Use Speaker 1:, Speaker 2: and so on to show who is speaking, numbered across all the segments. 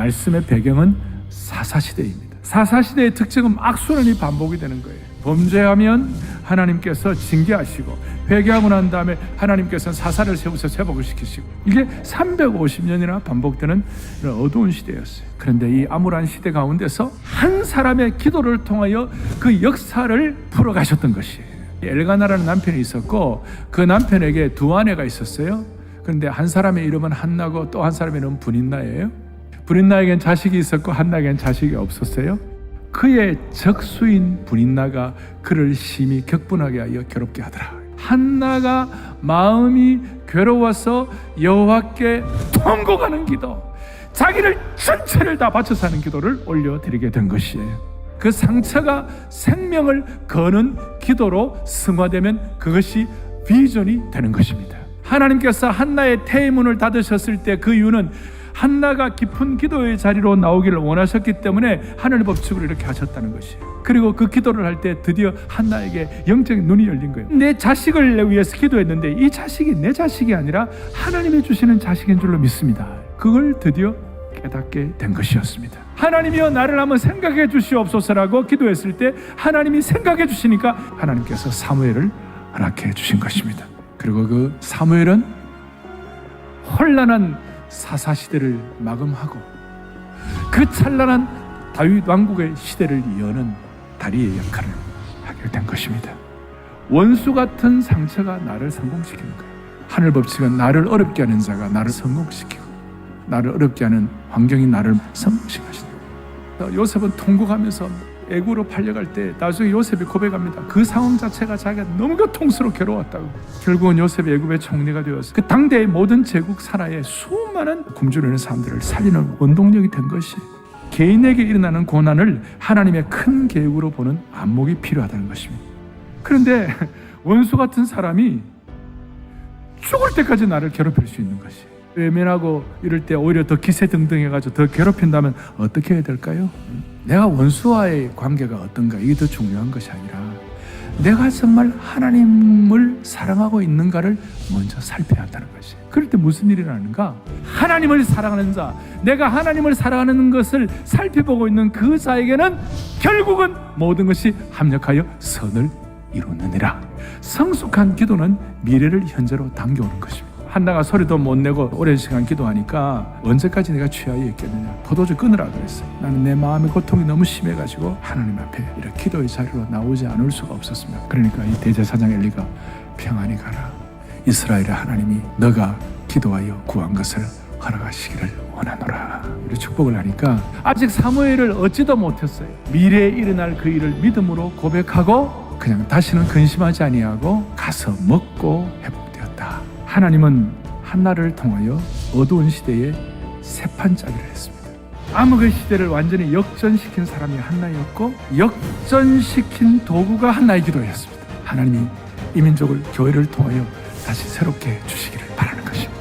Speaker 1: 말씀의 배경은 사사시대입니다. 사사시대의 특징은 악순환이 반복이 되는 거예요. 범죄하면 하나님께서 징계하시고, 회개하고 난 다음에 하나님께서는 사사를 세우셔서 회복을 시키시고, 이게 350년이나 반복되는 이런 어두운 시대였어요. 그런데 이 암울한 시대 가운데서 한 사람의 기도를 통하여 그 역사를 풀어가셨던 것이에요. 엘가나라는 남편이 있었고, 그 남편에게 두 아내가 있었어요. 그런데 한 사람의 이름은 한나고 또 한 사람의 이름은 브닛나예요. 브닛나에겐 자식이 있었고 한나에겐 자식이 없었어요. 그의 적수인 브닛나가 그를 심히 격분하게 하여 괴롭게 하더라. 한나가 마음이 괴로워서 여호와께 통곡하는 기도, 자기를 전체를 다 바쳐서 하는 기도를 올려드리게 된 것이에요. 그 상처가 생명을 거는 기도로 승화되면 그것이 비전이 되는 것입니다. 하나님께서 한나의 태의문을 닫으셨을 때 그 이유는 한나가 깊은 기도의 자리로 나오기를 원하셨기 때문에 하늘의 법칙으로 이렇게 하셨다는 것이에요. 그리고 그 기도를 할 때 드디어 한나에게 영적인 눈이 열린 거예요. 내 자식을 위해서 기도했는데 이 자식이 내 자식이 아니라 하나님이 주시는 자식인 줄로 믿습니다. 그걸 드디어 깨닫게 된 것이었습니다. 하나님이여 나를 한번 생각해 주시옵소서라고 기도했을 때 하나님이 생각해 주시니까 하나님께서 사무엘을 허락해 주신 것입니다. 그리고 그 사무엘은 혼란한 사사시대를 마감하고 그 찬란한 다윗 왕국의 시대를 여는 다리의 역할을 하게 된 것입니다. 원수 같은 상처가 나를 성공시키는 거예요. 하늘 법칙은 나를 어렵게 하는 자가 나를 성공시키고, 나를 어렵게 하는 환경이 나를 성공시키는 거예요. 요셉은 통곡하면서 애굽으로 팔려갈 때 나중에 요셉이 고백합니다. 그 상황 자체가 자기가 너무 고통스럽고 괴로웠다고. 결국은 요셉이 애굽의 총리가 되어서 그 당대의 모든 제국 산하에 수많은 굶주려 있는 사람들을 살리는 원동력이 된 것이, 개인에게 일어나는 고난을 하나님의 큰 계획으로 보는 안목이 필요하다는 것입니다. 그런데 원수 같은 사람이 죽을 때까지 나를 괴롭힐 수 있는 것이, 외면하고 이럴 때 오히려 더 기세등등해가지고 더 괴롭힌다면 어떻게 해야 될까요? 내가 원수와의 관계가 어떤가, 이게 더 중요한 것이 아니라 내가 정말 하나님을 사랑하고 있는가를 먼저 살펴야 한다는 것이. 그럴 때 무슨 일이 일어나는가? 하나님을 사랑하는 자, 내가 하나님을 사랑하는 것을 살펴보고 있는 그 자에게는 결국은 모든 것이 합력하여 선을 이루느니라. 성숙한 기도는 미래를 현재로 당겨오는 것입니다. 한나가 소리도 못 내고 오랜 시간 기도하니까 언제까지 내가 취하여 있겠느냐, 포도주 끊으라 그랬어요. 나는 내 마음의 고통이 너무 심해가지고 하나님 앞에 이렇게 기도의 자리로 나오지 않을 수가 없었습니다. 그러니까 이 대제사장 엘리가 평안히 가라, 이스라엘의 하나님이 너가 기도하여 구한 것을 허락하시기를 원하노라, 이렇게 축복을 하니까 아직 사무엘을 얻지도 못했어요. 미래에 일어날 그 일을 믿음으로 고백하고 그냥 다시는 근심하지 아니하고 가서 먹고 회복되었다. 하나님은 한나를 통하여 어두운 시대에 새판짜기를 했습니다. 암흑의 시대를 완전히 역전시킨 사람이 한나였고, 역전시킨 도구가 한나의 기도였습니다. 하나님이 이 민족을, 교회를 통하여 다시 새롭게 주시기를 바라는 것입니다.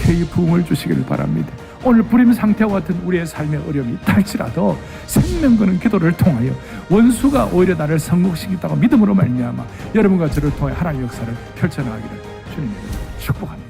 Speaker 1: K 부흥을 주시기를 바랍니다. 오늘 불임 상태와 같은 우리의 삶의 어려움이 있할지라도 생명 거는 기도를 통하여 원수가 오히려 나를 성공시키다고 믿음으로 말미암아 여러분과 저를 통해 하나님의 역사를 펼쳐나가기를 주님의 축복합니다.